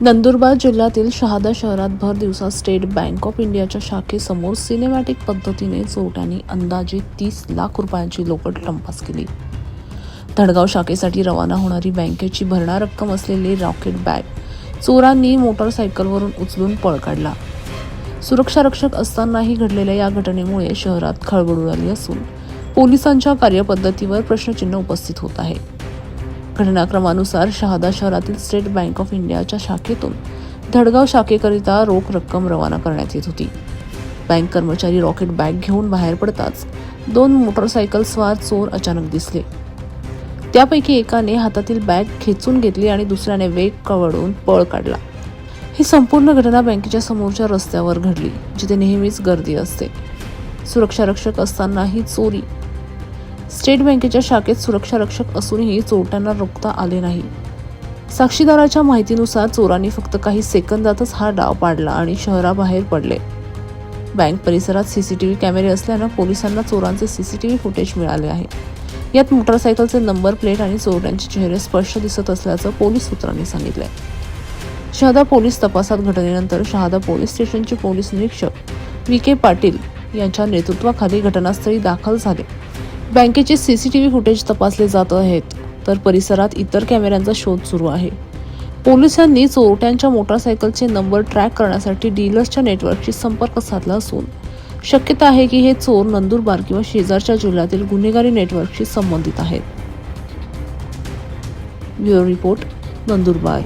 नंदुरबार जिल्ह्यातील शहादा शहरात भर दिवसा स्टेट बँक ऑफ इंडियाच्या शाखेसमोर सिनेमॅटिक पद्धतीने चोरट्यांनी अंदाजे 30 लाख रुपयांची रोकड लंपास केली। धडगाव शाखेसाठी रवाना होणारी बँकेची भरणा रक्कम असलेली रॉकेट बॅग चोरांनी मोटरसायकलवरून उचलून पळ काढला। सुरक्षा रक्षक असतानाही घडलेल्या या घटनेमुळे शहरात खळबळ उडाली असून पोलिसांच्या कार्यपद्धतीवर प्रश्नचिन्ह उपस्थित होत आहे। घटनाक्रमानुसार शहादा शहरातील स्टेट बँक ऑफ इंडियाच्या शाखेतून धडगाव शाखेकरिता रोख रक्कम रवाना करण्यात येत होती। बँक कर्मचारी रॉकेट बॅग घेऊन बाहेर पडताच 2 मोटरसायकल स्वार चोर अचानक दिसले। त्यापैकी एकाने हातातील बॅग खेचून घेतली आणि दुसऱ्याने वेग कवळून पळ काढला। ही संपूर्ण घटना बँकेच्या समोरच्या रस्त्यावर घडली, जिथे नेहमीच गर्दी असते। सुरक्षा रक्षक असतानाही चोरी। स्टेट बँकेच्या शाखेत सुरक्षा रक्षक असूनही चोरट्यांना रोखता आले नाही। साक्षीदाराच्या माहितीनुसार चोरांनी फक्त काही सेकंदातच हा डाव पाडला आणि शहराबाहेर पडले। बँक परिसरात सीसीटीव्ही कॅमेरे असल्यानं पोलिसांना चोरांचे सीसीटीव्ही फुटेज मिळाले आहे। यात मोटरसायकलचे नंबर प्लेट आणि चोरट्यांचे चेहरे स्पष्ट दिसत असल्याचं पोलीस सूत्रांनी सांगितले। शहादा पोलीस तपासात घटनेनंतर शहादा पोलीस स्टेशनचे पोलीस निरीक्षक VK पाटील यांच्या नेतृत्वाखाली घटनास्थळी दाखल झाले। बँकेचे सीसीटीव्ही फुटेज तपासले जात आहेत, तर परिसरात इतर कॅमेऱ्यांचा शोध सुरू आहे। पोलिसांनी चोरट्यांच्या मोटरसायकलचे नंबर ट्रॅक करण्यासाठी डीलर्सच्या नेटवर्कशी संपर्क साधला असून शक्यता आहे की हे चोर नंदुरबार किंवा शेजारच्या जिल्ह्यातील गुन्हेगारी नेटवर्कशी संबंधित आहेत। Bureau report, Nandurbar.